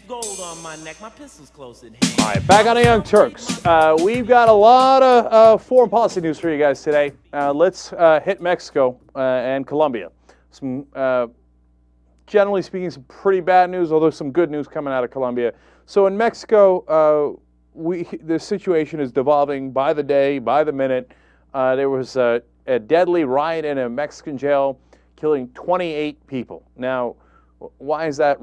gold on my neck. My pistol's close at hand. All right, back on the Young Turks. We've got a lot of foreign policy news for you guys today. Let's hit Mexico and Colombia. Some, generally speaking, some pretty bad news, although some good news coming out of Colombia. So in Mexico, the situation is devolving by the day, by the minute. There was a deadly riot in a Mexican jail, killing 28 people. Now, why is that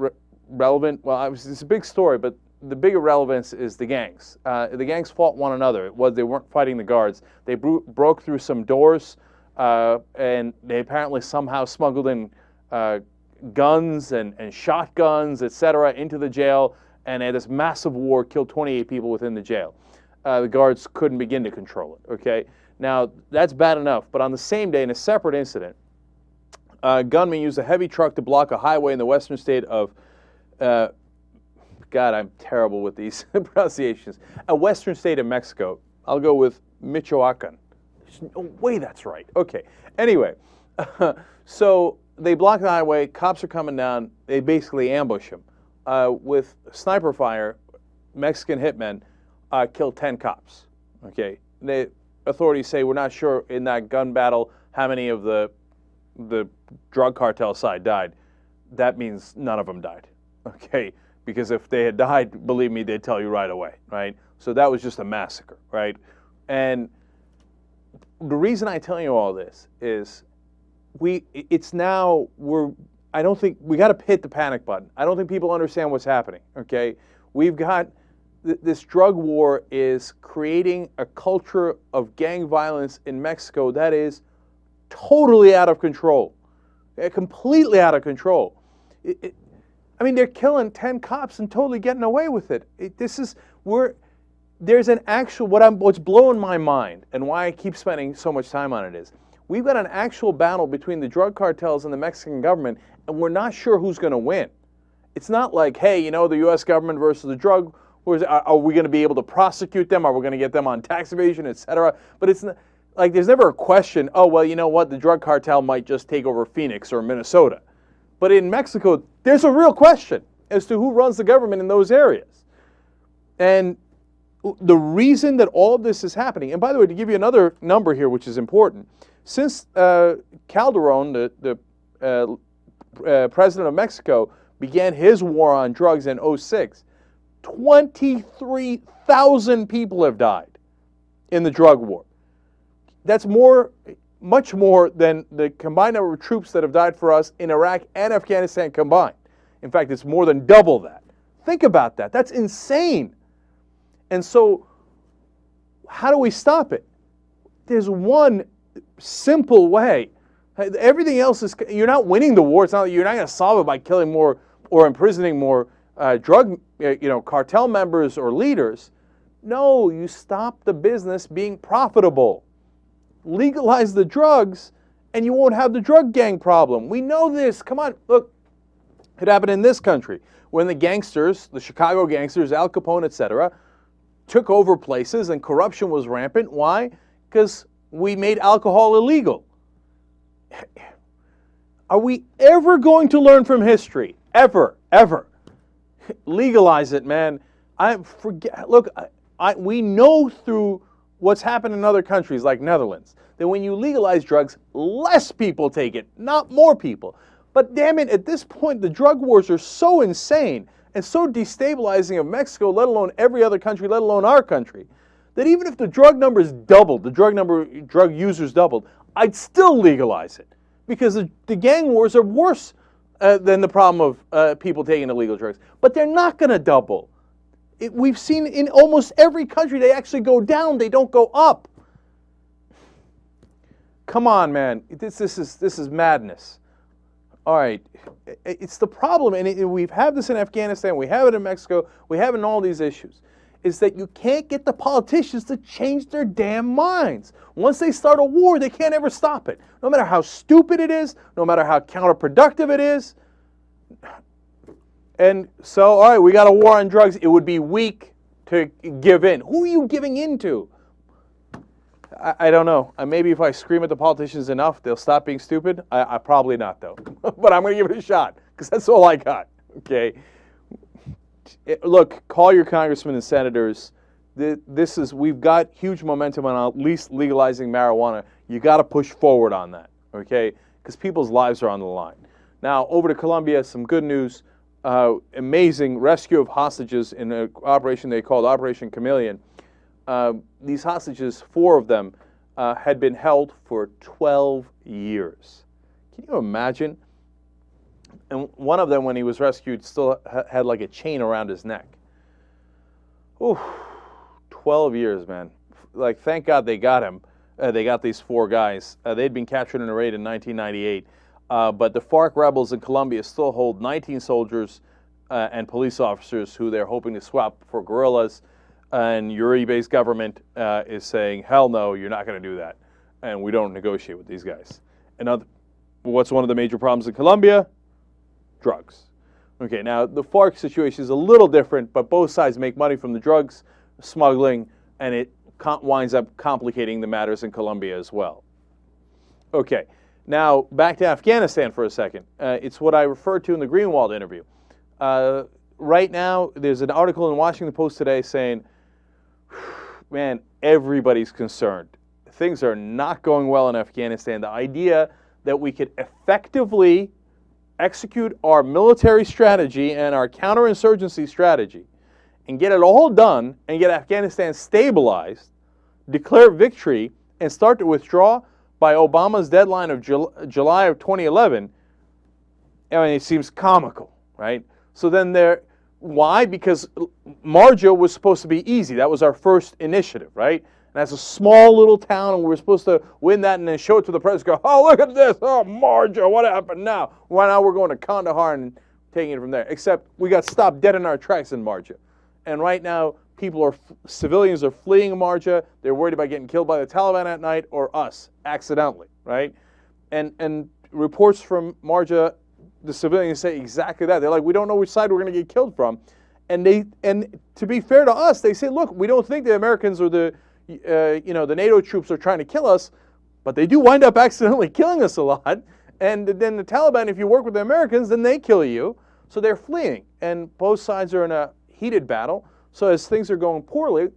relevant? Well, it's a big story, but the bigger relevance is the gangs. The gangs fought one another. They weren't fighting the guards. They broke through some doors, and they apparently somehow smuggled in guns and shotguns, etc., into the jail, and had this massive war, killed 28 people within the jail. The guards couldn't begin to control it, okay? Now, that's bad enough, but on the same day, in a separate incident, gunmen used a heavy truck to block a highway in the western state of, God, I'm terrible with these pronunciations, a western state of Mexico. I'll go with Michoacan. There's no way that's right. Okay, anyway, so they block the highway, cops are coming down, they basically ambush them. With sniper fire, Mexican hitmen killed 10 cops, okay? The authorities say we're not sure in that gun battle how many of the drug cartel side died. That means none of them died, okay? Because if they had died, believe me, they'd tell you right away, right? So that was just a massacre, right? And the reason I tell you all this is I don't think, we got to hit the panic button. I don't think people understand what's happening, okay? We've got, this drug war is creating a culture of gang violence in Mexico that is totally out of control, completely out of control. I mean, they're killing 10 cops and totally getting away with it. There's an actual, what's blowing my mind and why I keep spending so much time on it is, we've got an actual battle between the drug cartels and the Mexican government, and we're not sure who's going to win. It's not like, hey, you know, the U.S. government versus the drug, are we going to be able to prosecute them? Are we going to get them on tax evasion, et cetera? But it's not, like, there's never a question, oh, well, you know what, the drug cartel might just take over Phoenix or Minnesota. But in Mexico, there's a real question as to who runs the government in those areas. And the reason that all of this is happening, and by the way, to give you another number here, which is important, since Calderon, the president of Mexico, began his war on drugs in 2006, 23,000 people have died in the drug war. That's much more than the combined number of troops that have died for us in Iraq and Afghanistan combined. In fact, it's more than double that. Think about that. That's insane. And so, how do we stop it? There's one simple way. Everything else is, you're not winning the war. It's not, you're not going to solve it by killing more or imprisoning more drug cartel members or leaders. No, you stop the business being profitable. Legalize the drugs, and you won't have the drug gang problem. We know this. Come on, look. It happened in this country when the gangsters, the Chicago gangsters, Al Capone, etc., took over places and corruption was rampant. Why? Because we made alcohol illegal. Are we ever going to learn from history? Ever, ever. Legalize it, man. We know through what's happened in other countries like Netherlands that when you legalize drugs, less people take it, not more people. But damn it, at this point, the drug wars are so insane and so destabilizing of Mexico, let alone every other country, let alone our country, that even if the drug numbers doubled, drug users doubled, I'd still legalize it. Because the gang wars are worse than the problem of people taking illegal drugs. But they're not going to double. We've seen in almost every country they actually go down, they don't go up. Come on, man. This is madness. All right. It's the problem, and we've had this in Afghanistan, we have it in Mexico, we have it in all these issues, is that you can't get the politicians to change their damn minds. Once they start a war, they can't ever stop it. No matter how stupid it is, no matter how counterproductive it is. And so, all right, we got a war on drugs. It would be weak to give in. Who are you giving in to? I don't know. Maybe if I scream at the politicians enough, they'll stop being stupid. I probably not, though. But I'm going to give it a shot, because that's all I got, okay? look, call your congressmen and senators. We've got huge momentum on at least legalizing marijuana. You got to push forward on that, okay? Because people's lives are on the line. Now, over to Colombia, some good news. Amazing rescue of hostages in an operation they called Operation Chameleon. These hostages, 4 of them, had been held for 12 years. Can you imagine? And one of them, when he was rescued, still had like a chain around his neck. Ooh, 12 years, man. Like, thank God they got him. They got these 4 guys. They'd been captured in a raid in 1998. But the FARC rebels in Colombia still hold 19 soldiers and police officers who they're hoping to swap for guerrillas. And Uribe's government is saying, hell no, you're not going to do that. And we don't negotiate with these guys. And what's one of the major problems in Colombia? Drugs. Okay, now the FARC situation is a little different, but both sides make money from the drugs smuggling, and it winds up complicating the matters in Colombia as well. Okay, now back to Afghanistan for a second. It's what I referred to in the Greenwald interview. Right now, there's an article in Washington Post today saying, man, everybody's concerned. Things are not going well in Afghanistan. The idea that we could effectively execute our military strategy and our counterinsurgency strategy and get it all done and get Afghanistan stabilized, declare victory, and start to withdraw by Obama's deadline of July of 2011, I mean, it seems comical, right? So then why? Because Marja was supposed to be easy. That was our first initiative, right? And that's a small little town, and we were supposed to win that and then show it to the press, go, oh, look at this, oh, Marja, what happened now? Well, now we're going to Kandahar and taking it from there. Except we got stopped dead in our tracks in Marja. And right now, civilians are fleeing Marja. They're worried about getting killed by the Taliban at night or us, accidentally, right? And reports from Marja, the civilians say exactly that. They're like, we don't know which side we're going to get killed from. And to be fair to us, they say, look, we don't think the Americans or the NATO troops are trying to kill us, but they do wind up accidentally killing us a lot. And then the Taliban, if you work with the Americans, then they kill you. So they're fleeing. And both sides are in a heated battle. So as things are going poorly,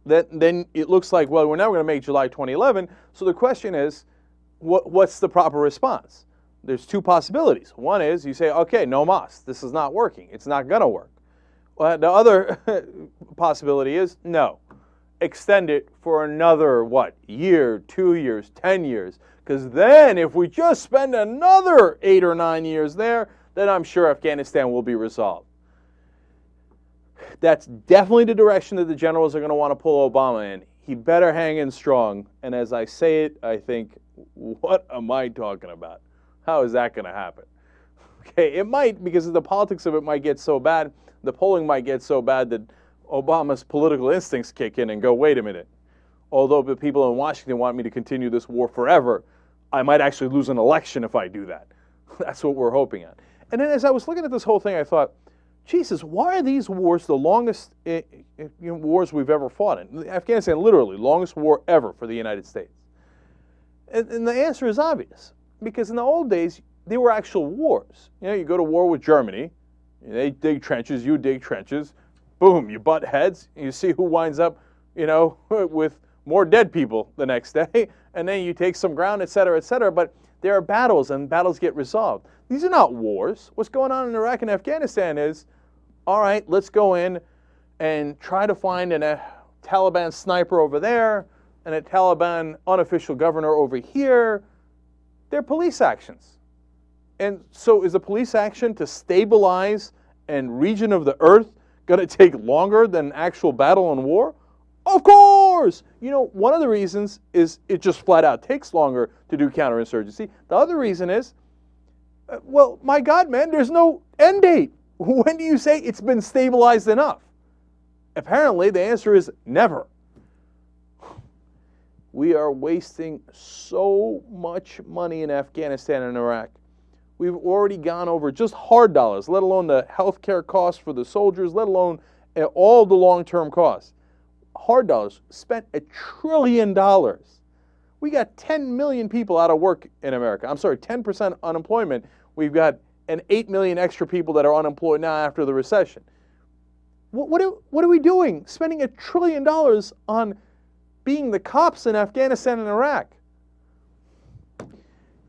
then it looks like, well, we're now going to make July 2011. So the question is, what's the proper response? There's 2 possibilities. One is you say, okay, no mas. This is not working. It's not going to work. Well, the other possibility is, no. Extend it for another, year, 2 years, 10 years. Because then if we just spend another 8 or 9 years there, then I'm sure Afghanistan will be resolved. That's definitely the direction that the generals are going to want to pull Obama in. He better hang in strong. And as I say it, I think, what am I talking about? How is that going to happen? Okay, it might, because the politics of it might get so bad, the polling might get so bad that Obama's political instincts kick in and go, wait a minute. Although the people in Washington want me to continue this war forever, I might actually lose an election if I do that. That's what we're hoping at. And then as I was looking at this whole thing, I thought, Jesus, why are these wars the longest wars we've ever fought in? Afghanistan, literally, longest war ever for the United States. And the answer is obvious. Because in the old days, they were actual wars. You go to war with Germany, they dig trenches, you dig trenches, boom, you butt heads, and you see who winds up, with more dead people the next day, and then you take some ground, et cetera, but there are battles, and battles get resolved. These are not wars. What's going on in Iraq and Afghanistan is, all right, let's go in and try to find a Taliban sniper over there, and a Taliban unofficial governor over here. They're police actions. And so is the police action to stabilize a region of the earth going to take longer than actual battle and war? Of course! One of the reasons is it just flat out takes longer to do counterinsurgency. The other reason is, well, my God, man, there's no end date. When do you say it's been stabilized enough? Apparently, the answer is never. We are wasting so much money in Afghanistan and Iraq. We've already gone over just hard dollars, let alone the health care costs for the soldiers, let alone all the long-term costs. Hard dollars, spent $1 trillion. We got 10 million people out of work in America. I'm sorry, 10% unemployment. We've got and 8 million extra people that are unemployed now after the recession. What are we doing? Spending $1 trillion on being the cops in Afghanistan and Iraq.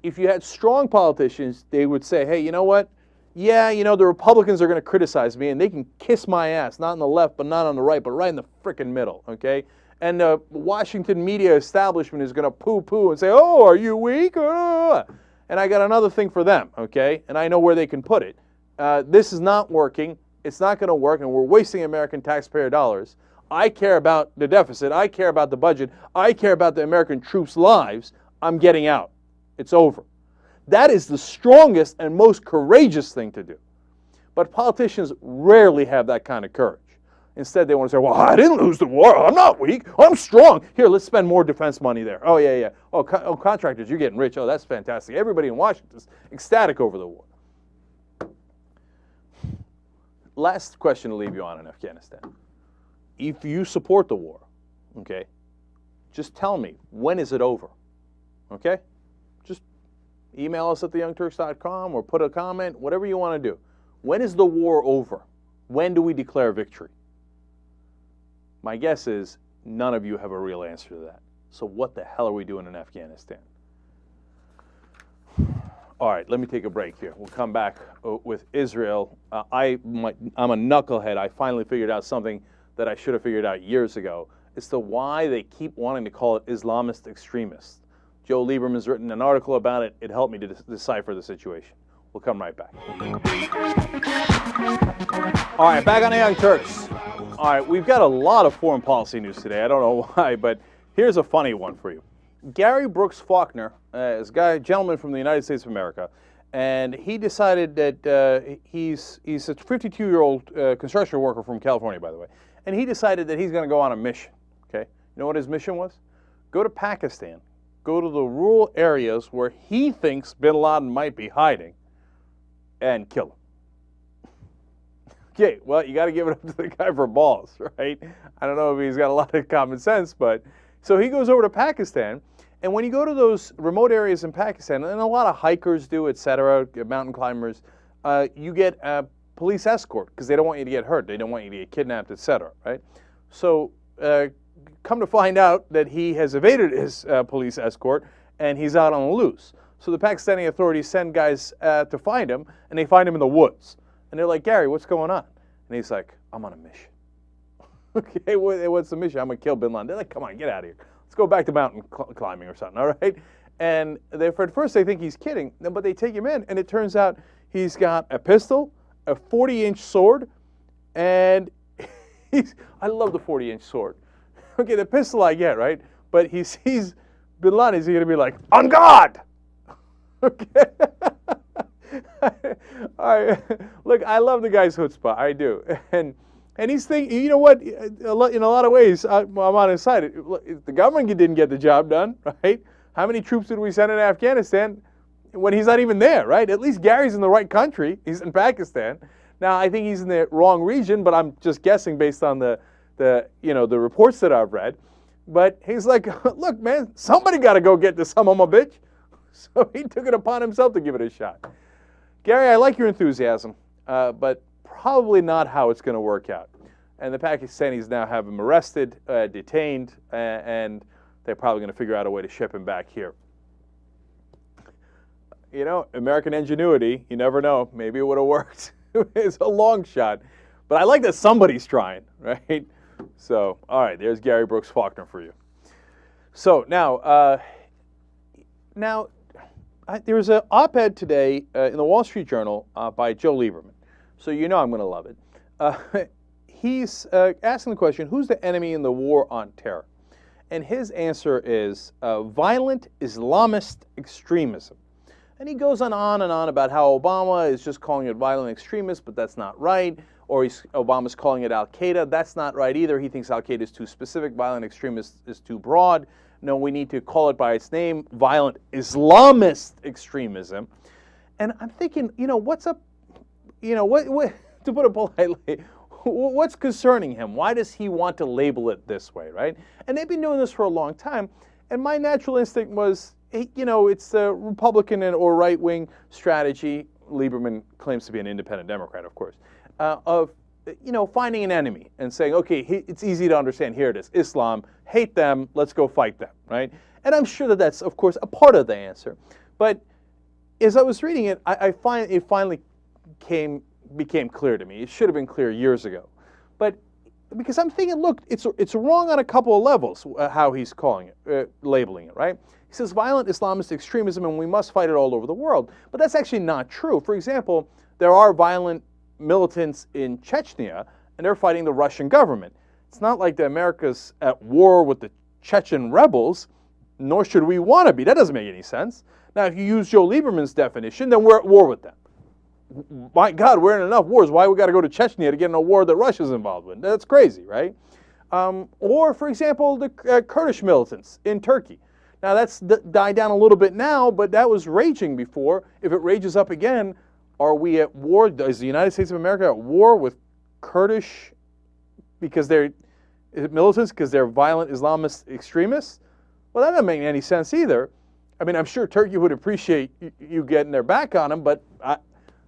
If you had strong politicians, they would say, hey, you know what? Yeah, the Republicans are going to criticize me, and they can kiss my ass, not on the left, but not on the right, but right in the frickin' middle, okay? And the Washington media establishment is going to poo-poo and say, oh, are you weak? And I got another thing for them, okay? And I know where they can put it. This is not working. It's not going to work, and we're wasting American taxpayer dollars. I care about the deficit. I care about the budget. I care about the American troops' lives. I'm getting out. It's over. That is the strongest and most courageous thing to do. But politicians rarely have that kind of courage. Instead, they want to say, well, I didn't lose the war. I'm not weak. I'm strong. Here, let's spend more defense money there. Oh, yeah. Oh, contractors, you're getting rich. Oh, that's fantastic. Everybody in Washington is ecstatic over the war. Last question to leave you on in Afghanistan. If you support the war, okay, just tell me, when is it over? Okay? Just email us at theyoungturks.com or put a comment, whatever you want to do. When is the war over? When do we declare victory? My guess is none of you have a real answer to that. So what the hell are we doing in Afghanistan? All right, let me take a break here. We'll come back with Israel. I'm a knucklehead. I finally figured out something that I should have figured out years ago as to why they keep wanting to call it Islamist extremists. Joe Lieberman's written an article about it. It helped me to decipher the situation. We'll come right back. All right, back on the Young Turks. All right, we've got a lot of foreign policy news today. I don't know why, but here's a funny one for you. Gary Brooks Faulkner is a gentleman from the United States of America, and he decided that he's a 52-year-old construction worker from California, by the way, and he decided that he's going to go on a mission, okay? You know what his mission was? Go to Pakistan, go to the rural areas where he thinks bin Laden might be hiding, and kill him. Okay, well, you got to give it up to the guy for balls, right? I don't know if he's got a lot of common sense, but so he goes over to Pakistan, and when you go to those remote areas in Pakistan, and a lot of hikers do, etc., mountain climbers, you get a police escort because they don't want you to get hurt. They don't want you to get kidnapped, etc., right? So come to find out that he has evaded his police escort, and he's out on the loose. So the Pakistani authorities send guys to find him, and they find him in the woods. And they're like, Gary, what's going on? And he's like, I'm on a mission. Okay, what's the mission? I'm going to kill bin Laden. They're like, come on, get out of here. Let's go back to mountain climbing or something, all right? And at first they think he's kidding, but they take him in, and it turns out he's got a pistol, a 40-inch sword, and I love the 40-inch sword. Okay, the pistol I get, right? But he sees bin Laden, is he going to be like, on guard? Okay. Look, I love the guy's chutzpah, I do. And he's thinking, you know what, in a lot of ways, I'm on his side. The government didn't get the job done, right? How many troops did we send in Afghanistan when he's not even there, right? At least Gary's in the right country. He's in Pakistan. Now, I think he's in the wrong region, but I'm just guessing based on the reports that I've read. But he's like, look, man, somebody got to go get this son of a bitch. So he took it upon himself to give it a shot. Gary, I like your enthusiasm, but probably not how it's going to work out. And the Pakistanis now have him arrested, detained, and they're probably going to figure out a way to ship him back here. You know, American ingenuity, you never know. Maybe it would have worked. It's a long shot. But I like that somebody's trying, right? So, all right, there's Gary Brooks Faulkner for you. So now, there was an op-ed today in the Wall Street Journal by Joe Lieberman. So you know I'm going to love it. He's asking the question, who's the enemy in the war on terror? And his answer is violent Islamist extremism. And he goes on and on about how Obama is just calling it violent extremist, but that's not right. Or Obama's calling it Al-Qaeda. That's not right either. He thinks Al-Qaeda is too specific. Violent extremist is too broad. No, we need to call it by its name, violent Islamist extremism. And I'm thinking, what's up? What to put it politely, what's concerning him? Why does he want to label it this way, right? And they've been doing this for a long time. And my natural instinct was, it's a Republican or right-wing strategy. Lieberman claims to be an independent Democrat, of course, of finding an enemy and saying, okay, it's easy to understand. Here it is, Islam. Hate them. Let's go fight them, right? And I'm sure that that's, of course, a part of the answer. But as I was reading it, I find it finally became clear to me. It should have been clear years ago, but because I'm thinking, look, it's wrong on a couple of levels how he's calling it, labeling it, right? He says violent Islamist extremism and we must fight it all over the world, but that's actually not true. For example, there are violent militants in Chechnya, and they're fighting the Russian government. It's not like the America's at war with the Chechen rebels, nor should we want to be. That doesn't make any sense. Now, if you use Joe Lieberman's definition, then we're at war with them. My God, we're in enough wars. Why we got to go to Chechnya to get in a war that Russia's involved in? That's crazy, right? Or, for example, the Kurdish militants in Turkey. Now, that's died down a little bit now, but that was raging before. If it rages up again, are we at war? Is the United States of America at war with Kurdish because they're militants, because they're violent Islamist extremists? Well, that doesn't make any sense either. I mean, I'm sure Turkey would appreciate you getting their back on them, but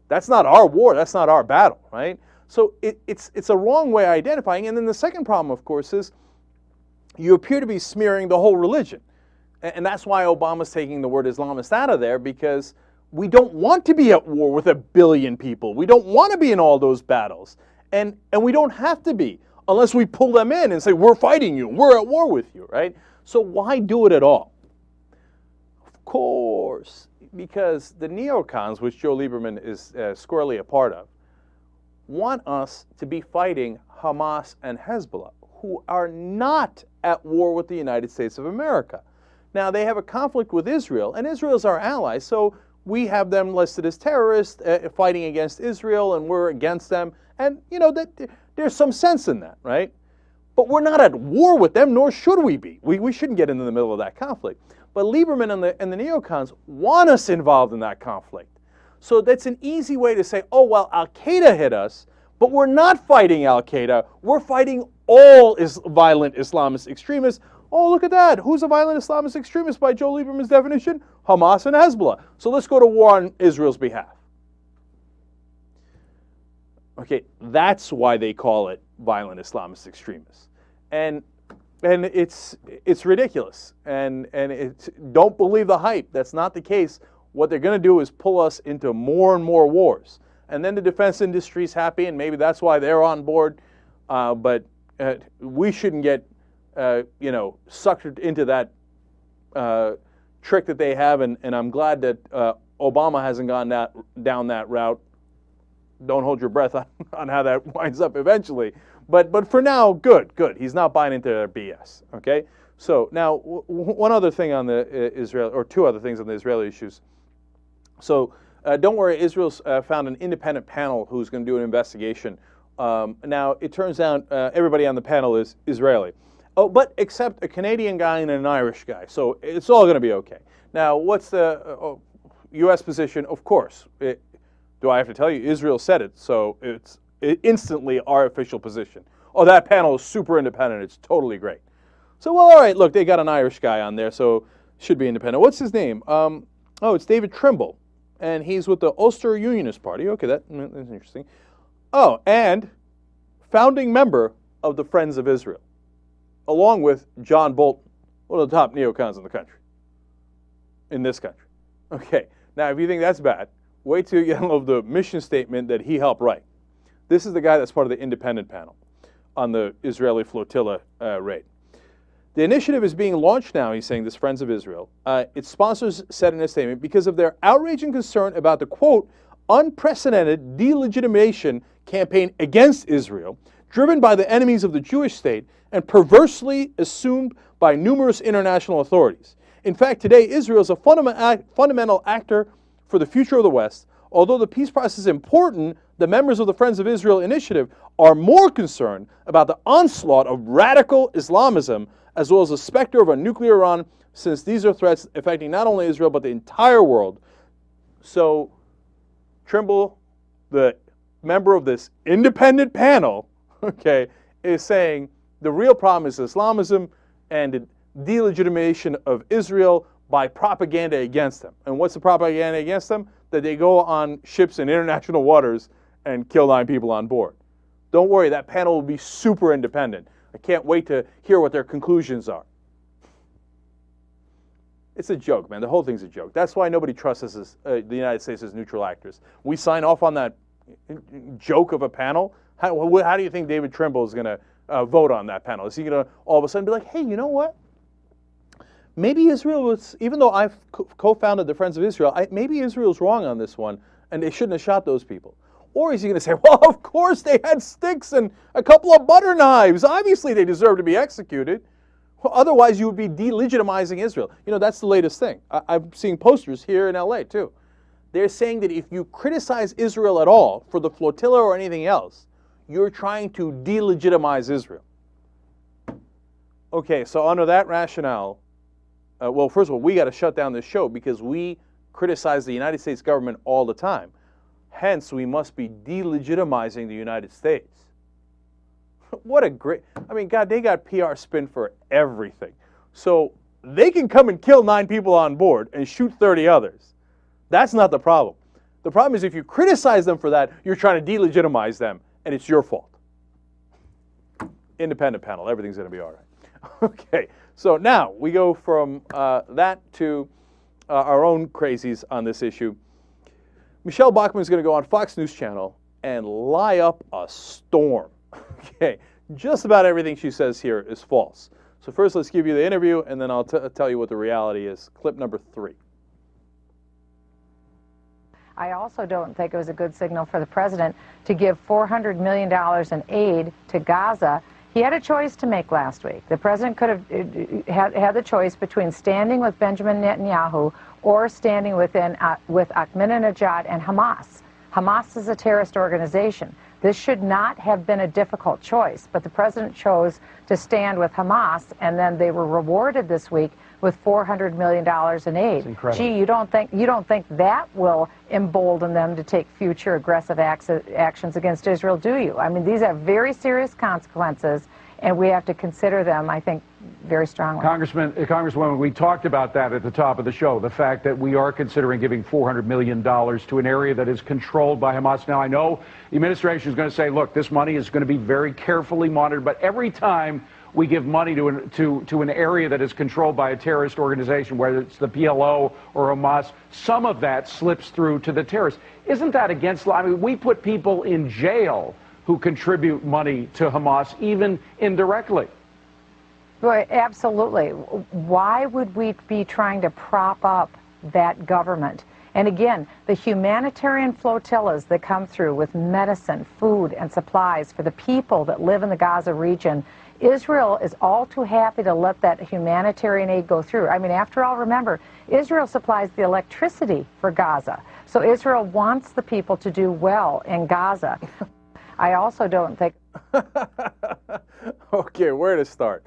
that's not our war. That's not our battle, right? So it's a wrong way of identifying. And then the second problem, of course, is you appear to be smearing the whole religion. And that's why Obama's taking the word Islamist out of there, because we don't want to be at war with 1 billion people. We don't want to be in all those battles. And we don't have to be unless we pull them in and say, we're fighting you, we're at war with you, right? So why do it at all? Of course, because the neocons, which Joe Lieberman is squarely a part of, want us to be fighting Hamas and Hezbollah, who are not at war with the United States of America. Now, they have a conflict with Israel, and Israel's our ally, so we have them listed as terrorists fighting against Israel, and we're against them. And, there's some sense in that, right? But we're not at war with them, nor should we be. We shouldn't get into the middle of that conflict. But Lieberman and the neocons want us involved in that conflict. So that's an easy way to say, oh, well, Al-Qaeda hit us, but we're not fighting Al-Qaeda. We're fighting all violent Islamist extremists. Oh, look at that. Who's a violent Islamist extremist by Joe Lieberman's definition? Hamas and Hezbollah. So let's go to war on Israel's behalf. Okay, that's why they call it violent Islamist extremists. And it's ridiculous. And don't believe the hype. That's not the case. What they're going to do is pull us into more and more wars. And then the defense industry's happy, and maybe that's why they're on board. But we shouldn't get sucked into that trick that they have. And I'm glad that Obama hasn't gone down that route. Don't hold your breath on how that winds up eventually. But for now, good. He's not buying into their BS. Okay. So now one other thing on the Israel, or two other things on the Israeli issues. So don't worry, Israel's found an independent panel who's going to do an investigation. Now it turns out everybody on the panel is Israeli. Oh, but except a Canadian guy and an Irish guy. So it's all going to be okay. Now, what's the U.S. position? Of course. Do I have to tell you? Israel said it, so it's instantly our official position. Oh, that panel is super independent. It's totally great. So, well, all right, look, they got an Irish guy on there, so should be independent. What's his name? It's David Trimble, and he's with the Ulster Unionist Party. Okay, that's interesting. Oh, and founding member of the Friends of Israel, along with John Bolton, one of the top neocons in this country. Okay, now if you think that's bad, wait till you get of the mission statement that he helped write. This is the guy that's part of the independent panel on the Israeli flotilla raid. The initiative is being launched now, he's saying, this Friends of Israel. Its sponsors said in a statement, because of their outrage and concern about the, quote, unprecedented delegitimation campaign against Israel, driven by the enemies of the Jewish state and perversely assumed by numerous international authorities. In fact, today, Israel is a fundamental actor for the future of the West. Although the peace process is important, the members of the Friends of Israel initiative are more concerned about the onslaught of radical Islamism as well as the specter of a nuclear Iran, since these are threats affecting not only Israel but the entire world. So Trimble, the member of this independent panel, okay, is saying the real problem is Islamism and the delegitimation of Israel by propaganda against them. And what's the propaganda against them? that they go on ships in international waters and kill 9 people on board. Don't worry, that panel will be super independent. I can't wait to hear what their conclusions are. It's a joke, man. The whole thing's a joke. That's why nobody trusts us as the United States as neutral actors. We sign off on that joke of a panel. How do you think David Trimble is going to vote on that panel? Is he going to all of a sudden be like, hey, you know what? Maybe Israel was, even though I've co-founded the Friends of Israel, maybe Israel's wrong on this one, and they shouldn't have shot those people. Or is he going to say, well, of course they had sticks and a couple of butter knives. Obviously they deserve to be executed. Well, otherwise you would be delegitimizing Israel. You know, that's the latest thing. I'm seeing posters here in LA too. They're saying that if you criticize Israel at all for the flotilla or anything else, you're trying to delegitimize Israel. Okay, so under that rationale, well, first of all, we got to shut down this show because we criticize the United States government all the time. Hence, we must be delegitimizing the United States. What a great, I mean, God, they got PR spin for everything. So they can come and kill 9 people on board and shoot 30 others. That's not the problem. The problem is if you criticize them for that, you're trying to delegitimize them, and it's your fault. Independent panel, everything's going to be all right. Okay, so now we go from that to our own crazies on this issue. Michelle Bachmann is going to go on Fox News Channel and lie up a storm. Okay, just about everything she says here is false. So first let's give you the interview, and then I'll tell you what the reality is. Clip number 3. I also don't think it was a good signal for the president to give $400 million in aid to Gaza. He had a choice to make last week. The president could have had the choice between standing with Benjamin Netanyahu or standing with Ahmadinejad and Hamas. Hamas is a terrorist organization. This should not have been a difficult choice, but the president chose to stand with Hamas, and then they were rewarded this week with $400 million in aid. Gee, you don't think that will embolden them to take future aggressive actions against Israel, do you? I mean, these are very serious consequences, and we have to consider them, I think, very strongly. Congresswoman, we talked about that at the top of the show, the fact that we are considering giving $400 million to an area that is controlled by Hamas. Now, I know the administration is going to say, look, this money is going to be very carefully monitored, but every time we give money to an area that is controlled by a terrorist organization, whether it's the PLO or Hamas, some of that slips through to the terrorists. Isn't that against law? I mean, we put people in jail who contribute money to Hamas, even indirectly. Boy, absolutely. Why would we be trying to prop up that government? And again, the humanitarian flotillas that come through with medicine, food, and supplies for the people that live in the Gaza region, Israel is all too happy to let that humanitarian aid go through. I mean, after all, remember, Israel supplies the electricity for Gaza. So Israel wants the people to do well in Gaza. I also don't think... Okay, where to start?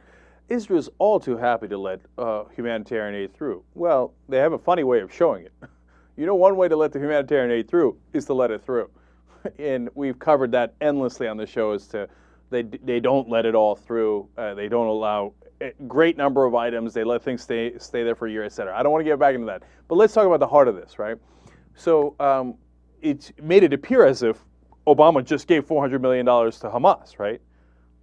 Israel's all too happy to let humanitarian aid through. Well, they have a funny way of showing it. You know, one way to let the humanitarian aid through is to let it through. And we've covered that endlessly on the show as to they don't let it all through. They don't allow a great number of items. They let things stay there for a year, et cetera. I don't want to get back into that. But let's talk about the heart of this, right? So it made it appear as if Obama just gave $400 million to Hamas, right?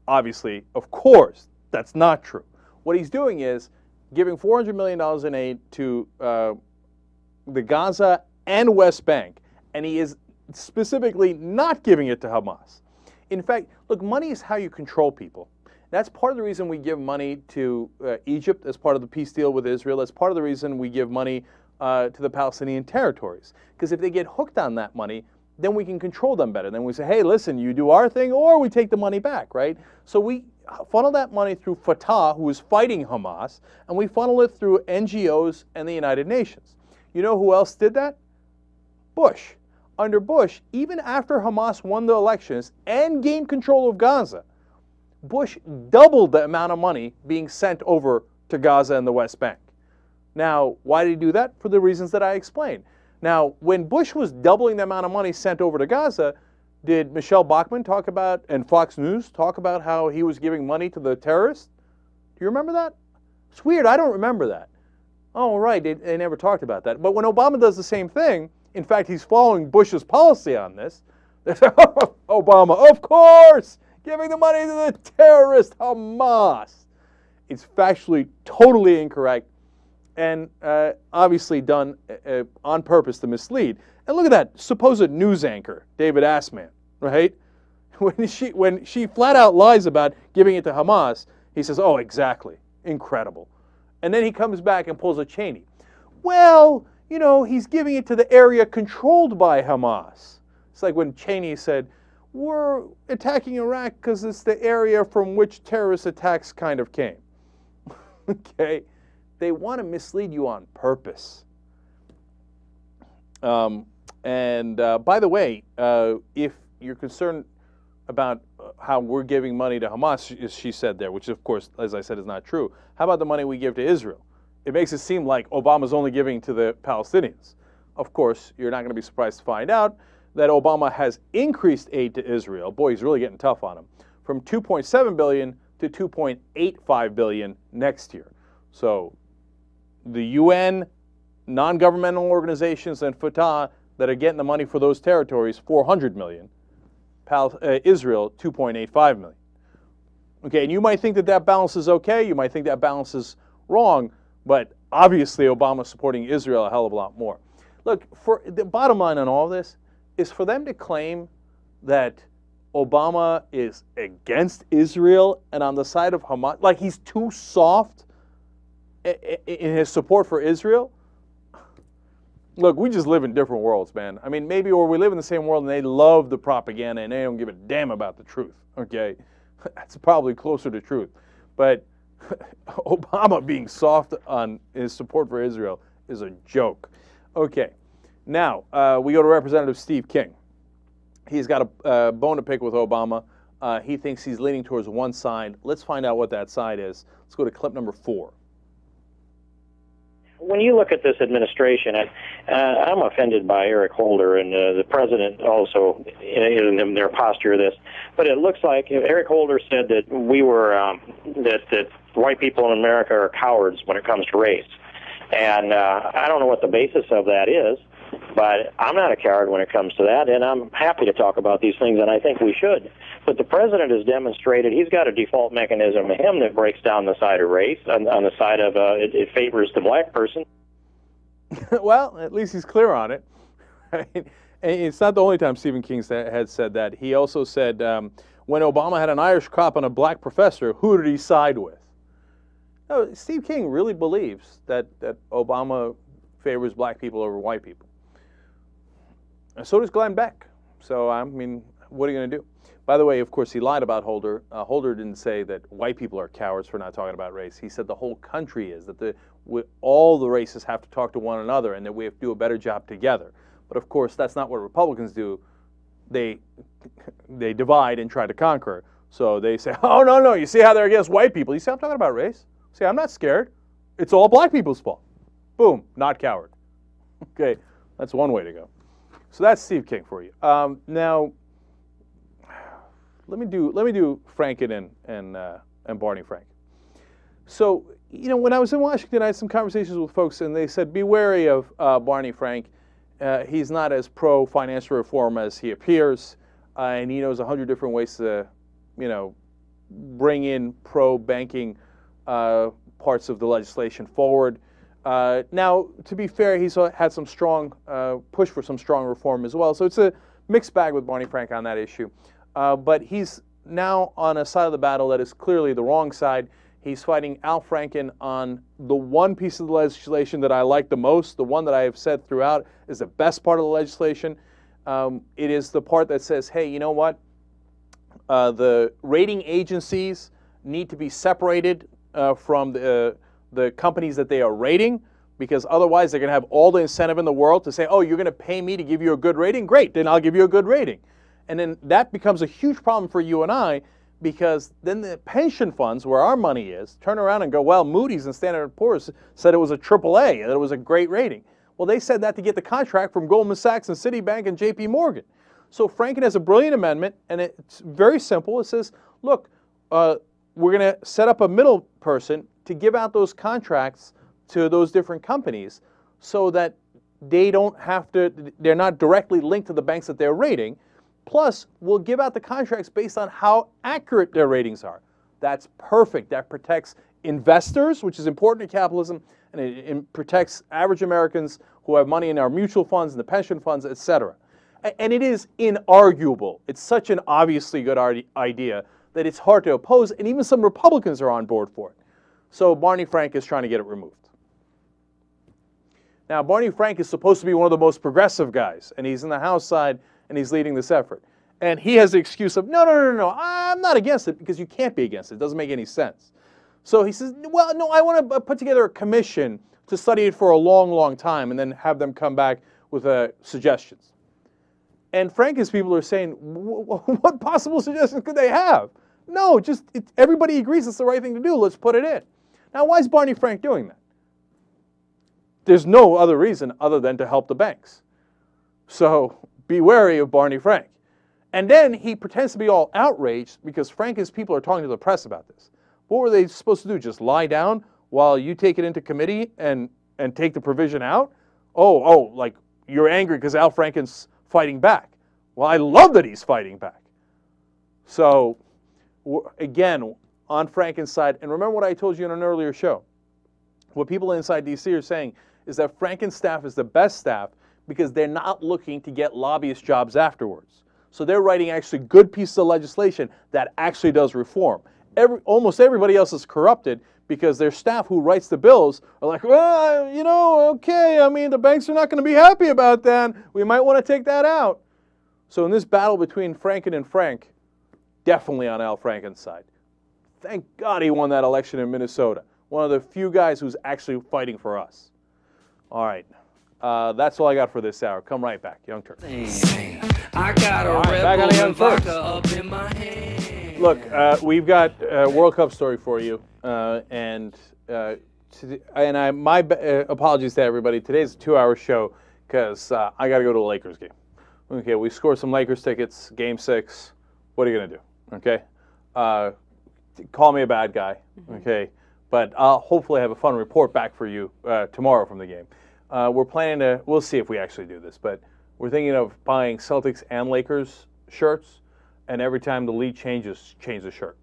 Obviously, of course, that's not true. What he's doing is giving $400 million in aid to the Gaza and West Bank, and he is specifically not giving it to Hamas. In fact, look, money is how you control people. That's part of the reason we give money to Egypt as part of the peace deal with Israel. That's part of the reason we give money to the Palestinian territories. Because if they get hooked on that money, then we can control them better. Then we say, hey, listen, you do our thing, or we take the money back, right? So we funnel that money through Fatah, who is fighting Hamas, and we funnel it through NGOs and the United Nations. You know who else did that? Bush. Under Bush, even after Hamas won the elections and gained control of Gaza, Bush doubled the amount of money being sent over to Gaza and the West Bank. Now, why did he do that? For the reasons that I explained. Now, when Bush was doubling the amount of money sent over to Gaza, did Michelle Bachmann talk about, and Fox News talk about how he was giving money to the terrorists? Do you remember that? It's weird, I don't remember that. Oh, right, they never talked about that. But when Obama does the same thing, In fact, he's following Bush's policy on this. They say, Obama, of course, giving the money to the terrorist Hamas. It's factually totally incorrect and obviously done on purpose to mislead. And look at that supposed news anchor, David Assman, right? When she flat out lies about giving it to Hamas, he says, oh, exactly, incredible. And then he comes back and pulls a Cheney. Well, you know, he's giving it to the area controlled by Hamas. It's like when Cheney said, we're attacking Iraq because it's the area from which terrorist attacks kind of came. Okay? They want to mislead you on purpose. By the way, if you're concerned about how we're giving money to Hamas, as she said there, which of course, as I said, is not true. How about the money we give to Israel? It makes it seem like Obama's only giving to the Palestinians. Of course, you're not going to be surprised to find out that Obama has increased aid to Israel. Boy, he's really getting tough on him. From $2.7 billion to $2.85 billion next year. So the UN, non-governmental organizations, and Fatah that are getting the money for those territories, $400 million. Israel, $2.85 million. Okay, and you might think that that balance is okay. You might think that balance is wrong. But obviously, Obama's supporting Israel a hell of a lot more. Look, for the bottom line on all this is for them to claim that Obama is against Israel and on the side of Hamas, like he's too soft in his support for Israel. Look, we just live in different worlds, man. I mean, maybe, or we live in the same world and they love the propaganda and they don't give a damn about the truth, okay? That's probably closer to truth. But Obama being soft on his support for Israel is a joke. Okay, now we go to Representative Steve King. He's got a bone to pick with Obama. He thinks he's leaning towards one side. Let's find out what that side is. Let's go to clip number 4. When you look at this administration, I'm offended by Eric Holder and the president also in their posture of this. But it looks like Eric Holder said that we were that white people in America are cowards when it comes to race, and I don't know what the basis of that is. But I'm not a coward when it comes to that, and I'm happy to talk about these things, and I think we should. But the president has demonstrated he's got a default mechanism of him that breaks down the side of race, on the side of it favors the black person. Well, at least he's clear on it. Right? And it's not the only time Stephen King had said that. He also said when Obama had an Irish cop and a black professor, who did he side with? No, Steve King really believes that Obama favors black people over white people. And so does Glenn Beck. So, I mean, what are you going to do? By the way, of course, he lied about Holder. Holder didn't say that white people are cowards for not talking about race. He said the whole country is, that all the races have to talk to one another and that we have to do a better job together. But, of course, that's not what Republicans do. They divide and try to conquer. So they say, oh, no, you see how they're against white people. You see, I'm talking about race. See, I'm not scared. It's all black people's fault. Boom, not coward. Okay, that's one way to go. So that's Steve King for you. Now, let me do Franken and Barney Frank. So, you know, when I was in Washington, I had some conversations with folks, and they said, be wary of Barney Frank. He's not as pro-financial reform as he appears, and he knows 100 different ways to, you know, bring in pro-banking parts of the legislation forward. Now, to be fair, he's had some strong push for some strong reform as well. So it's a mixed bag with Barney Frank on that issue. But he's now on a side of the battle that is clearly the wrong side. He's fighting Al Franken on the one piece of the legislation that I like the most, the one that I have said throughout is the best part of the legislation. It is the part that says, hey, you know what? The rating agencies need to be separated from the companies that they are rating, because otherwise they're going to have all the incentive in the world to say, oh, you're going to pay me to give you a good rating? Great, then I'll give you a good rating. And then that becomes a huge problem for you and I, because then the pension funds, where our money is, turn around and go, well, Moody's and Standard & Poor's said it was a AAA, that it was a great rating. Well, they said that to get the contract from Goldman Sachs and Citibank and JP Morgan. So Franken has a brilliant amendment, and it's very simple. It says, look, we're going to set up a middle person to give out those contracts to those different companies so that they don't have to, they're not directly linked to the banks that they're rating. Plus, we'll give out the contracts based on how accurate their ratings are. That's perfect. That protects investors, which is important in capitalism, and it protects average Americans who have money in our mutual funds and the pension funds, etc. And it is inarguable. It's such an obviously good idea that it's hard to oppose, and even some Republicans are on board for it. So Barney Frank is trying to get it removed. Now, Barney Frank is supposed to be one of the most progressive guys, and he's in the House side, and he's leading this effort. And he has the excuse of, no, I'm not against it, because you can't be against it. It doesn't make any sense. So he says, well, no, I want to put together a commission to study it for a long, long time and then have them come back with suggestions. And Frank's people are saying, what possible suggestions could they have? No, just everybody agrees it's the right thing to do. Let's put it in. Now, why is Barney Frank doing that? There's no other reason other than to help the banks. So be wary of Barney Frank. And then he pretends to be all outraged because Frank's people are talking to the press about this. What were they supposed to do? Just lie down while you take it into committee and take the provision out? Oh, like you're angry because Al Franken's fighting back. Well, I love that he's fighting back. So, again, on Franken's side, and remember what I told you in an earlier show. What people inside D.C. are saying is that Franken's staff is the best staff because they're not looking to get lobbyist jobs afterwards. So they're writing actually good pieces of legislation that actually does reform. Almost everybody else is corrupted because their staff who writes the bills are like, well, you know, okay, I mean, the banks are not going to be happy about that. We might want to take that out. So in this battle between Franken and Frank, definitely on Al Franken's side. Thank God he won that election in Minnesota. One of the few guys who's actually fighting for us. All right. That's all I got for this hour. Come right back, Young Turks. I got a back on the Young Turks. up in my hand. Look, we've got a World Cup story for you, and my apologies to everybody. Today's a 2-hour show because I got to go to a Lakers game. Okay, we scored some Lakers tickets, Game 6. What are you gonna do? Okay, call me a bad guy. Okay, but I'll hopefully have a fun report back for you tomorrow from the game. We're planning to. We'll see if we actually do this, but we're thinking of buying Celtics and Lakers shirts. And every time the lead changes, change the shirt.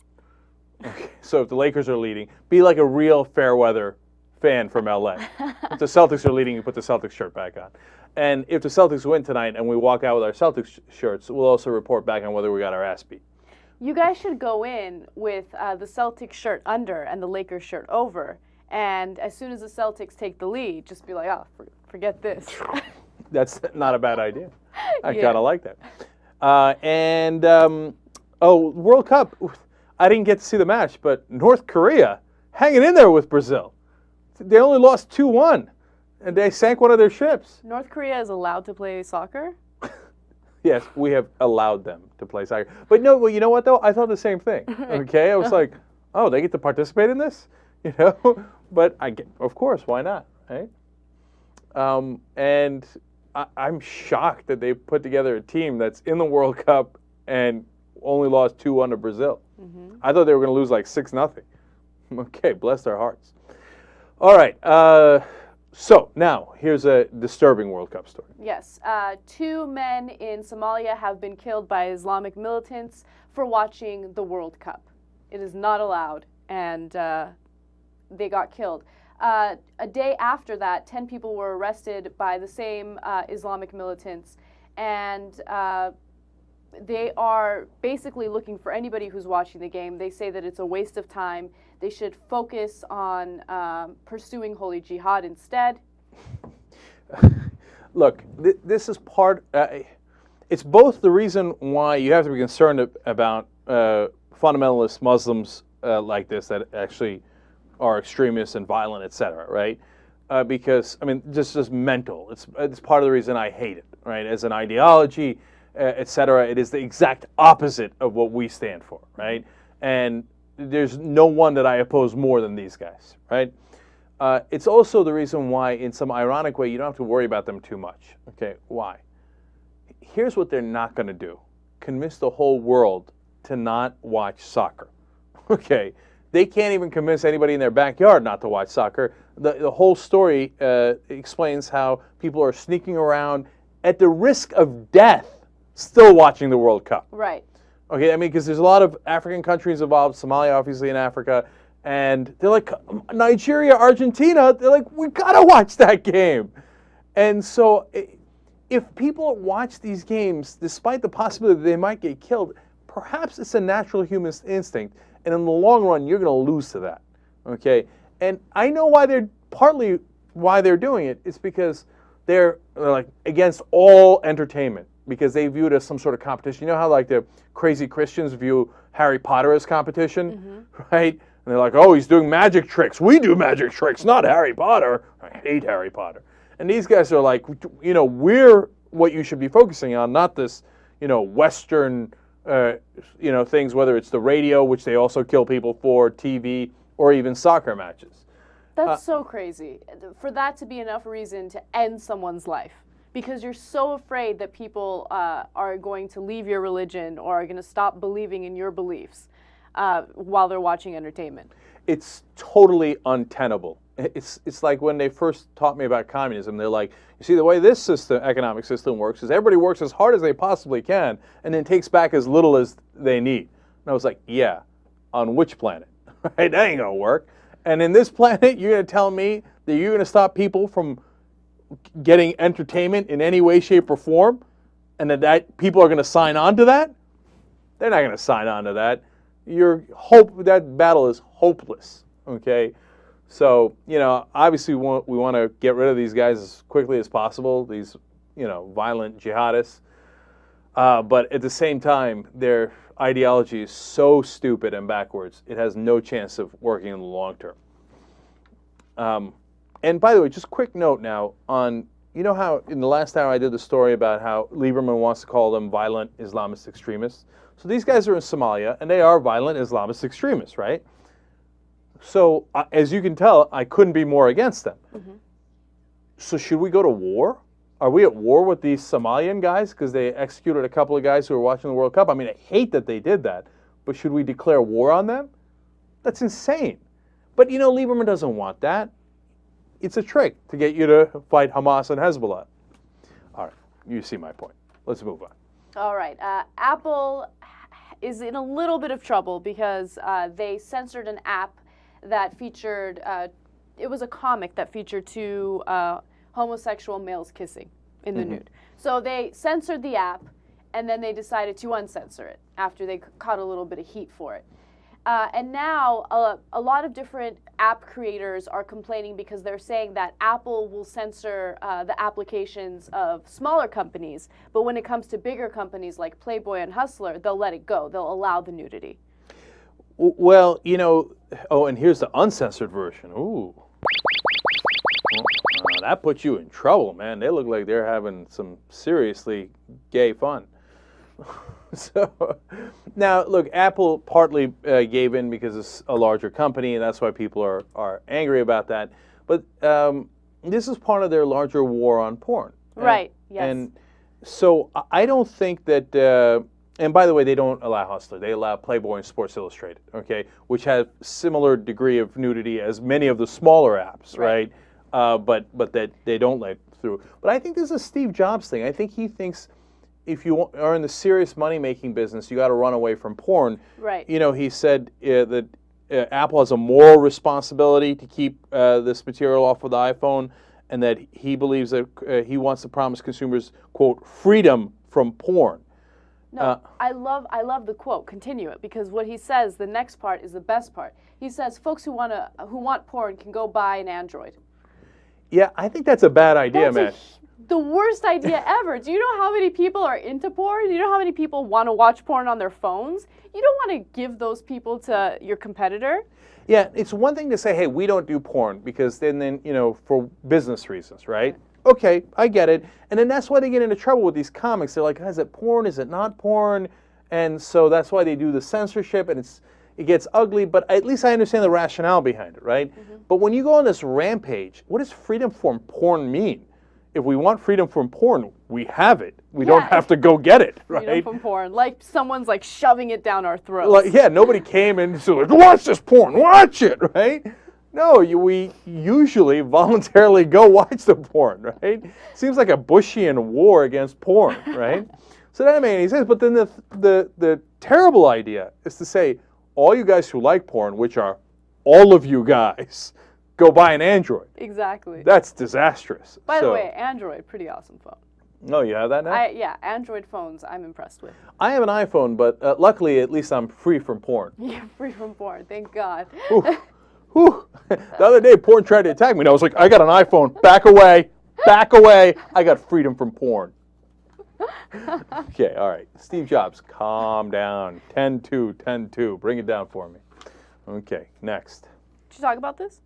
Okay. So if the Lakers are leading, be like a real fair weather fan from LA. If the Celtics are leading, you put the Celtics shirt back on. And if the Celtics win tonight and we walk out with our Celtics shirts, we'll also report back on whether we got our ass beat. You guys should go in with the Celtics shirt under and the Lakers shirt over. And as soon as the Celtics take the lead, just be like, oh, forget this. That's not a bad idea. I Yeah. kind of like that. World Cup. I didn't get to see the match, but North Korea hanging in there with Brazil. They only lost 2-1, and they sank one of their ships. North Korea is allowed to play soccer? Yes, we have allowed them to play soccer. But no, well, you know what, though? I thought the same thing. Okay? I was like, oh, they get to participate in this? You know? But, of course, why not? Right? And I'm shocked that they put together a team that's in the World Cup and only lost 2-1 to Brazil. Mm-hmm. I thought they were going to lose like 6-0. Okay, bless their hearts. All right. So now here's a disturbing World Cup story. Yes. 2 men in Somalia have been killed by Islamic militants for watching the World Cup. It is not allowed, and they got killed. A day after that, 10 people were arrested by the same Islamic militants, and they are basically looking for anybody who's watching the game. They say that it's a waste of time. They should focus on pursuing holy jihad instead. Look, this is part, it's both the reason why you have to be concerned about fundamentalist Muslims like this that actually are extremists and violent, etc., right? Because, I mean, just mental. It's part of the reason I hate it, right? As an ideology, etc., it is the exact opposite of what we stand for, right? And there's no one that I oppose more than these guys, right? It's also the reason why, in some ironic way, you don't have to worry about them too much. Okay, why? Here's what they're not going to do. Convince the whole world to not watch soccer. Okay, they can't even convince anybody in their backyard not to watch soccer. The whole story explains how people are sneaking around at the risk of death, still watching the World Cup. Right. Okay, I mean, because there's a lot of African countries involved, Somalia obviously in Africa, and they're like, Nigeria, Argentina, they're like, we gotta watch that game. And so if people watch these games, despite the possibility that they might get killed, perhaps it's a natural human instinct, and in the long run, you're gonna lose to that, okay? And I know partly why they're doing it. It's because they're like against all entertainment, because they view it as some sort of competition. You know how like the crazy Christians view Harry Potter as competition, right? And they're like, oh, he's doing magic tricks. We do magic tricks, not Harry Potter. I hate Harry Potter. And these guys are like, we're what you should be focusing on, not this, Western, things, whether it's the radio, which they also kill people for, TV, or even soccer matches. That's so crazy. For that to be enough reason to end someone's life. Because you're so afraid that people are going to leave your religion or are going to stop believing in your beliefs while they're watching entertainment. It's totally untenable. It's like when they first taught me about communism, they're like, you see, the way this economic system works is everybody works as hard as they possibly can and then takes back as little as they need. And I was like, yeah, on which planet? Right? That ain't going to work. And in this planet, you're going to tell me that you're going to stop people from getting entertainment in any way, shape, or form, and that people are going to sign on to that? They're not going to sign on to that. That battle is hopeless, okay? So, obviously we want to get rid of these guys as quickly as possible, these, violent jihadists. But at the same time, their ideology is so stupid and backwards, it has no chance of working in the long term. And by the way, just quick note now on, how in the last hour I did the story about how Lieberman wants to call them violent Islamist extremists. So these guys are in Somalia, and they are violent Islamist extremists, right? So as you can tell, I couldn't be more against them. So should we go to war? Are we at war with these Somalian guys because they executed a couple of guys who were watching the World Cup? I mean, I hate that they did that, but should we declare war on them? That's insane. But Lieberman doesn't want that. It's a trick to get you to fight Hamas and Hezbollah. All right, you see my point. Let's move on. All right. Apple is in a little bit of trouble because they censored an app that featured, it was a comic that featured two homosexual males kissing in the nude. So they censored the app, and then they decided to uncensor it after they caught a little bit of heat for it. And now a lot of different app creators are complaining because they're saying that Apple will censor the applications of smaller companies, but when it comes to bigger companies like Playboy and Hustler, they'll let it go. They'll allow the nudity. Well, and here's the uncensored version. Ooh. That puts you in trouble, man. They look like they're having some seriously gay fun. So now, look, Apple partly gave in because it's a larger company, and that's why people are angry about that. But this is part of their larger war on porn. Right, yes. And so I don't think that, and by the way, they don't allow Hustler. They allow Playboy and Sports Illustrated, okay, which have similar degree of nudity as many of the smaller apps, right? But that they don't let through. But I think this is a Steve Jobs thing. I think he thinks if you are in the serious money-making business, you got to run away from porn. Right. He said that Apple has a moral responsibility to keep this material off of the iPhone, and that he believes that he wants to promise consumers, quote, freedom from porn. No, I love the quote. Continue it, because what he says, the next part is the best part. He says, folks who want porn can go buy an Android. Yeah, I think that's a bad idea, man. The worst idea ever. Do you know how many people are into porn? Do you know how many people want to watch porn on their phones? You don't want to give those people to your competitor. Yeah, it's one thing to say, hey, we don't do porn, because then for business reasons, right? Okay, I get it. And then that's why they get into trouble with these comics. They're like, is it porn? Is it not porn? And so that's why they do the censorship, and it gets ugly, but at least I understand the rationale behind it, right? But when you go on this rampage, what does freedom from porn mean? If we want freedom from porn, we have it. We don't have to go get it, right? Freedom from porn. Like someone's like shoving it down our throats. Like, yeah, nobody came and said, like, watch this porn, watch it, right? No, we usually voluntarily go watch the porn, right? Seems like a Bushian war against porn, right? So that doesn't make any sense. But then the terrible idea is to say, all you guys who like porn, which are all of you guys, go buy an Android. Exactly. That's disastrous. By the way, Android, pretty awesome phone. No, you have that now? Yeah, Android phones I'm impressed with. I have an iPhone, but luckily at least I'm free from porn. You're free from porn, thank God. Whew. The other day, porn tried to attack me, and I was like, I got an iPhone. Back away. Back away. I got freedom from porn. Okay, all right. Steve Jobs, calm down. 10-2, 10-2. Bring it down for me. Okay, next. Did you talk about this?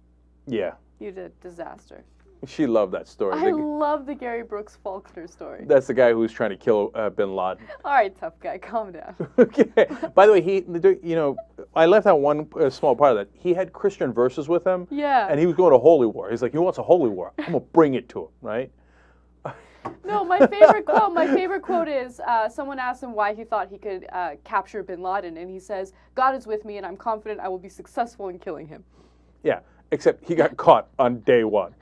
Yeah. You did. Disaster. She loved that story. I love the Gary Brooks Faulkner story. That's the guy who was trying to kill bin Laden. All right, tough guy, calm down. Okay. By the way, I left out one small part of that. He had Christian verses with him. Yeah. And he was going to holy war. He's like, he wants a holy war. I'm going to bring it to him, right? No, my favorite quote is someone asked him why he thought he could capture bin Laden, and he says, God is with me, and I'm confident I will be successful in killing him. Yeah, except he got caught on day one.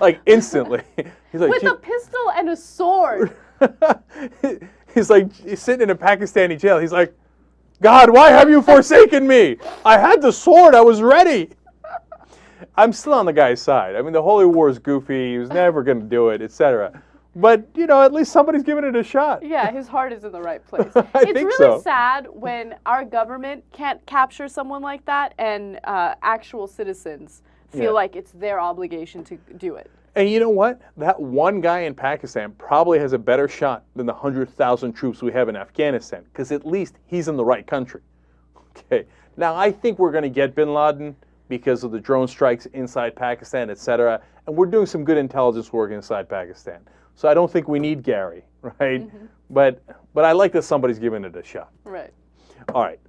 like instantly. He's like, with a pistol and a sword. he's sitting in a Pakistani jail. He's like, God, why have you forsaken me? I had the sword. I was ready. I'm still on the guy's side. I mean, the holy war is goofy. He was never going to do it, etc. But, at least somebody's giving it a shot. Yeah, his heart is in the right place. It's really sad when our government can't capture someone like that and actual citizens feel like it's their obligation to do it. And you know what? That one guy in Pakistan probably has a better shot than the 100,000 troops we have in Afghanistan, because at least he's in the right country. Okay. Now, I think we're going to get bin Laden because of the drone strikes inside Pakistan, etc. And we're doing some good intelligence work inside Pakistan. So I don't think we need Gary, right? Mm-hmm. But I like that somebody's giving it a shot. Right. All right.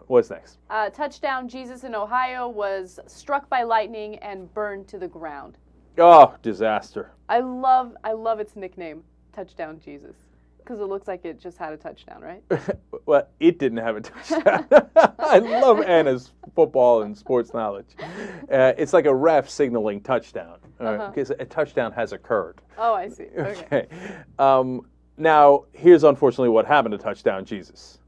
What's next? Touchdown Jesus in Ohio was struck by lightning and burned to the ground. Oh, disaster. I love its nickname, Touchdown Jesus, because it looks like it just had a touchdown, right? Well, it didn't have a touchdown. I love Anna's football and sports knowledge. It's like a ref signaling touchdown, because a touchdown has occurred. Oh, I see. Okay. Now, here's unfortunately what happened to Touchdown Jesus.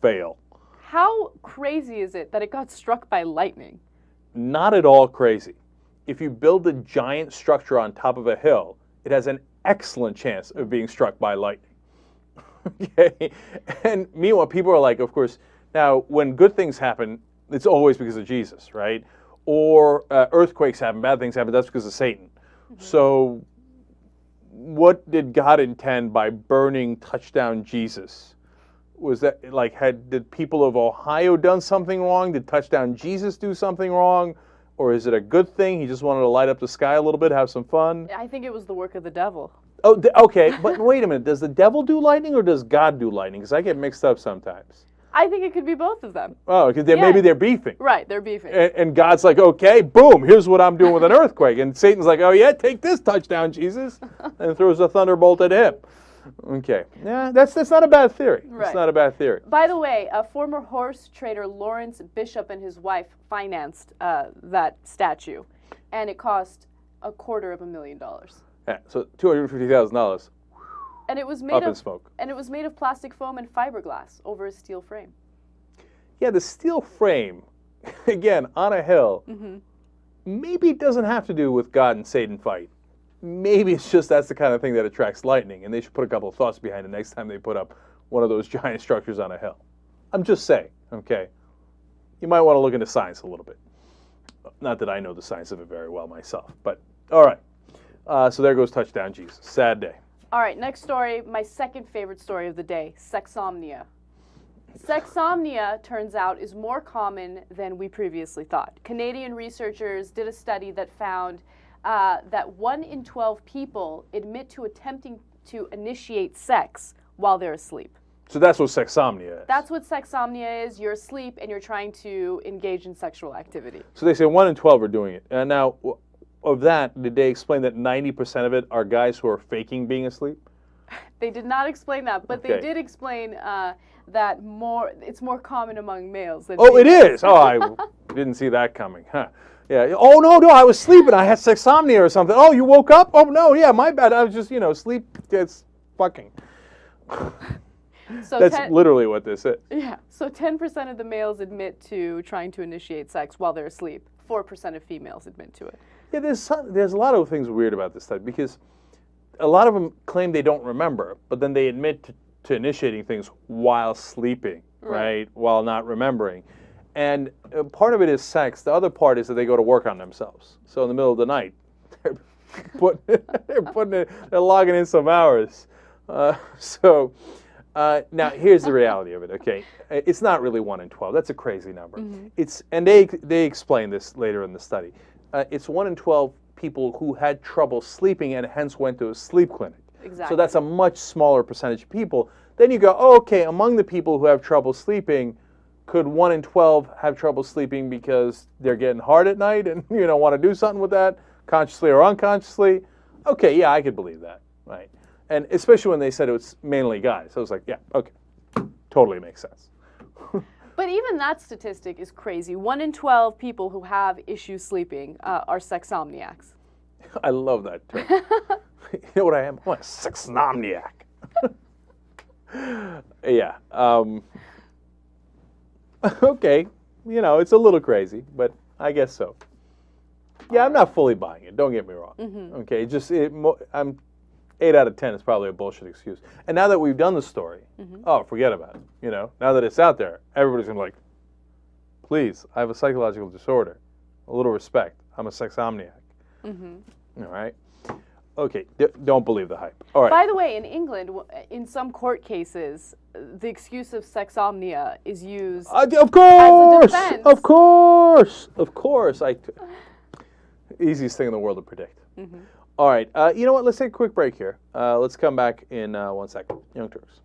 Fail. How crazy is it that it got struck by lightning? Not at all crazy. If you build a giant structure on top of a hill, it has an excellent chance of being struck by lightning. Okay? And meanwhile, people are like, of course, now when good things happen, it's always because of Jesus, right? Or earthquakes happen, bad things happen, that's because of Satan. Mm-hmm. So what did God intend by burning Touchdown Jesus? Was that did people of Ohio done something wrong? Did Touchdown Jesus do something wrong? Or is it a good thing? He just wanted to light up the sky a little bit, have some fun? I think it was the work of the devil. Oh, okay, but wait a minute. Does the devil do lightning or does God do lightning? Because I get mixed up sometimes. I think it could be both of them. Oh, because maybe they're beefing. Right, they're beefing. And God's like, okay, boom, here's what I'm doing with an earthquake. And Satan's like, oh yeah, take this, Touchdown Jesus, and throws a thunderbolt at him. Okay, yeah, that's not a bad theory. Right. That's not a bad theory. By the way, a former horse trader Lawrence Bishop and his wife financed that statue, and it cost $250,000. Yeah, so $250,000. And it was made up in smoke. And it was made of plastic foam and fiberglass over a steel frame. Yeah, the steel frame, again, on a hill, maybe it doesn't have to do with God and Satan fight. Maybe it's just that's the kind of thing that attracts lightning, and they should put a couple of thoughts behind it next time they put up one of those giant structures on a hill. I'm just saying, okay? You might want to look into science a little bit. Not that I know the science of it very well myself, but all right. So there goes Touchdown Jesus. Sad day. All right, next story, my second favorite story of the day, sexomnia. Sexomnia, turns out, is more common than we previously thought. Canadian researchers did a study that found that 1 in 12 people admit to attempting to initiate sex while they're asleep. So that's what sexomnia is. That's what sexomnia is. You're asleep and you're trying to engage in sexual activity. So they say 1 in 12 are doing it. And now, of that, did they explain that 90% of it are guys who are faking being asleep? They did not explain that, but they did explain that it's more common among males than females. It is? Oh, didn't see that coming. Huh. Yeah. Oh, no, I was sleeping. I had sexsomnia or something. Oh, you woke up? Oh, no, yeah, my bad. I was just, sleep. It's fucking. So That's literally what this is. Yeah. So 10% of the males admit to trying to initiate sex while they're asleep. 4% of females admit to it. Yeah, there's a lot of things weird about this study because a lot of them claim they don't remember, but then they admit to initiating things while sleeping, right? While not remembering. And part of it is sex. The other part is that they go to work on themselves. So in the middle of the night, they're logging in some hours. Now here's the reality of it. Okay, it's not really 1 in 12. That's a crazy number. And they explain this later in the study. It's 1 in 12 people who had trouble sleeping and hence went to a sleep clinic. Exactly. So that's a much smaller percentage of people. Then you go, oh, okay, among the people who have trouble sleeping, could 1 in 12 have trouble sleeping because they're getting hard at night and want to do something with that, consciously or unconsciously? Okay, yeah, I could believe that, right? And especially when they said it was mainly guys. So I was like, yeah, okay, totally makes sense. But even that statistic is crazy. 1 in 12 people who have issues sleeping are sexsomniacs. I love that term. You know what I am? I'm a sexsomniac. Yeah. Okay. It's a little crazy, but I guess so. Yeah, I'm not fully buying it. Don't get me wrong. Okay, I'm 8 out of 10 is probably a bullshit excuse. And now that we've done the story, oh, forget about it. Now that it's out there, everybody's gonna be like, please, I have a psychological disorder. A little respect. I'm a sexsomniac. All right. Okay, don't believe the hype. All right. By the way, in England, in some court cases, the excuse of sexsomnia is used of course, as a defense. Of course. Easiest thing in the world to predict. All right, you know what? Let's take a quick break here. Let's come back in 1 second. Young Turks.